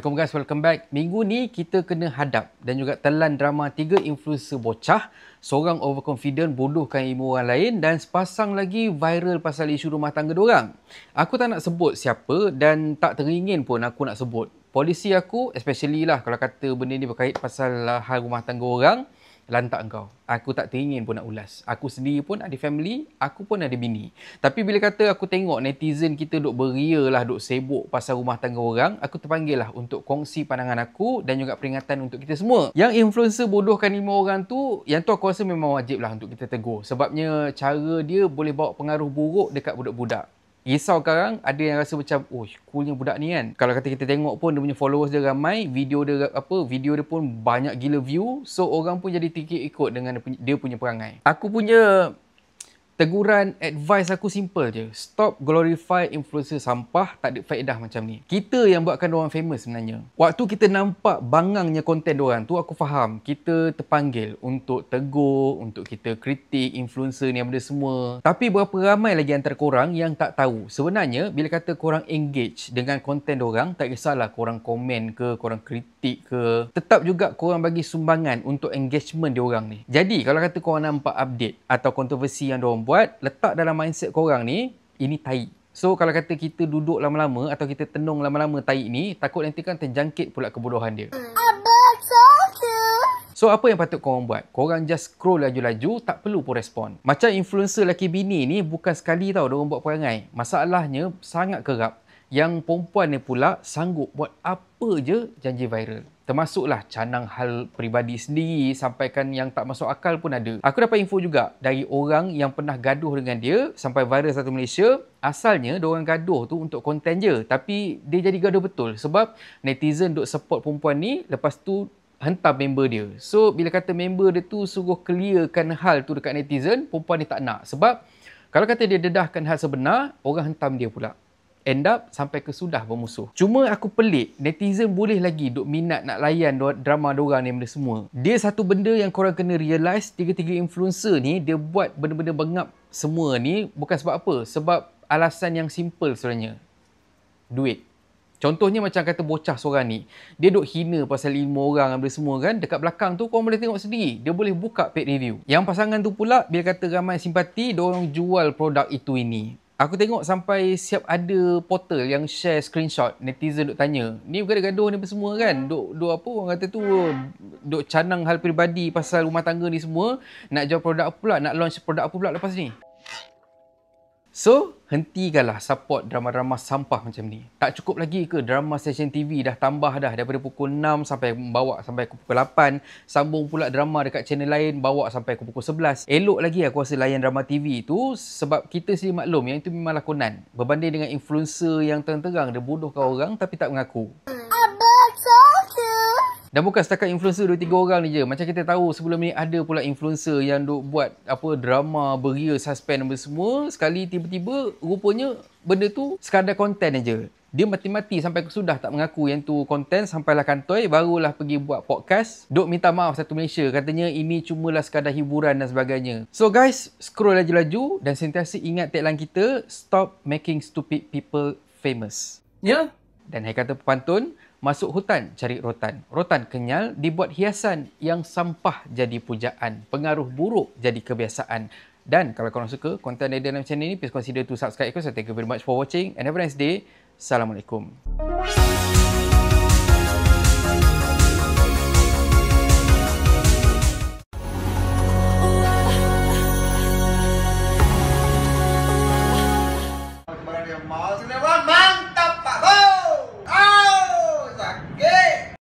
Assalamualaikum guys, welcome back. Minggu ni kita kena hadap dan juga telan drama 3 influencer bocah. Seorang overconfident bodohkan ilmu orang lain dan sepasang lagi viral pasal isu rumah tangga diorang. Aku tak nak sebut siapa dan tak teringin pun aku nak sebut. Polisi aku, especially lah kalau kata benda ni berkait pasal hal rumah tangga orang, lantak engkau. Aku tak teringin pun nak ulas. Aku sendiri pun ada family, aku pun ada bini. Tapi bila kata aku tengok netizen kita duk beria lah, duk sibuk pasal rumah tangga orang, aku terpanggil lah untuk kongsi pandangan aku dan juga peringatan untuk kita semua. Yang influencer bodohkan 5 orang tu, yang tu aku rasa memang wajib lah untuk kita tegur. Sebabnya cara dia boleh bawa pengaruh buruk dekat budak-budak. Risau sekarang ada yang rasa macam, oh coolnya budak ni kan. Kalau kata kita tengok pun dia punya followers dia ramai, video dia pun banyak gila view. So orang pun jadi ikut dengan dia punya perangai. Aku punya teguran, advice aku simple je. Stop glorify influencer sampah, tak ada faedah macam ni. Kita yang buatkan diorang famous sebenarnya. Waktu kita nampak bangangnya konten diorang tu, aku faham. Kita terpanggil untuk tegur, untuk kita kritik influencer ni benda semua. Tapi berapa ramai lagi antara korang yang tak tahu. Sebenarnya, bila kata korang engage dengan konten diorang, tak kisahlah korang komen ke, korang kritik ke. Tetap juga korang bagi sumbangan untuk engagement diorang ni. Jadi, kalau kata korang nampak update atau kontroversi yang diorang buat, letak dalam mindset korang ni, ini tai. So kalau kata kita duduk lama-lama atau kita tenung lama-lama tai ni, takut nanti kan terjangkit pula kebodohan dia. So apa yang patut korang buat? Korang just scroll laju-laju, tak perlu pun respon. Macam influencer laki bini ni bukan sekali tau diorang buat perangai. Masalahnya sangat kerap. Yang perempuan ni pula sanggup buat apa je janji viral. Termasuklah canang hal peribadi sendiri, sampaikan yang tak masuk akal pun ada. Aku dapat info juga dari orang yang pernah gaduh dengan dia sampai viral satu Malaysia. Asalnya diorang gaduh tu untuk konten je, tapi dia jadi gaduh betul sebab netizen duk support perempuan ni, lepas tu hentam member dia. So bila kata member dia tu suruh clearkan hal tu dekat netizen, perempuan ni tak nak. Sebab kalau kata dia dedahkan hal sebenar, orang hentam dia pula. End up sampai ke sudah bermusuh. Cuma aku pelik, netizen boleh lagi duk minat nak layan drama diorang ni benda semua. Dia satu benda yang korang kena realise, tiga-tiga influencer ni, dia buat benda-benda bengap semua ni bukan sebab apa? Sebab alasan yang simple sebenarnya. Duit. Contohnya macam kata bocah seorang ni, dia duk hina pasal ilmu orang benda semua kan, dekat belakang tu korang boleh tengok sendiri, dia boleh buka paid review. Yang pasangan tu pula, bila kata ramai simpati, diorang jual produk itu ini. Aku tengok sampai siap ada portal yang share screenshot, netizen duk tanya, ni gaduh-gaduh ni semua kan, duk apa orang kata tu, duk canang hal peribadi pasal rumah tangga ni semua, nak jual produk apa pula, nak launch produk apa pula lepas ni. So, hentikanlah support drama-drama sampah macam ni. Tak cukup lagi ke drama stesen TV dah tambah dah daripada pukul 6 sampai bawa sampai ke pukul 8. Sambung pula drama dekat channel lain bawa sampai ke pukul 11. Elok lagi aku rasa layan drama TV tu sebab kita sendiri maklum yang itu memang lakonan. Berbanding dengan influencer yang terang-terang dia bodohkan orang tapi tak mengaku. Dan bukan setakat influencer 2-3 orang ni je. Macam kita tahu sebelum ni ada pula influencer yang duk buat apa drama beria suspend apa semua. Sekali tiba-tiba rupanya benda tu sekadar konten aja. Dia mati-mati sampai sudah tak mengaku yang tu konten, sampailah kantoi barulah pergi buat podcast. Duk minta maaf satu Malaysia, katanya ini cumalah sekadar hiburan dan sebagainya. So guys, scroll laju-laju dan sentiasa ingat tagline kita, stop making stupid people famous. Ya. Dan hai kata pepantun, masuk hutan cari rotan. Rotan kenyal dibuat hiasan, yang sampah jadi pujaan. Pengaruh buruk jadi kebiasaan. Dan kalau korang suka konten dari dalam channel ni, please consider to subscribe. So thank you very much for watching and have a nice day. Assalamualaikum.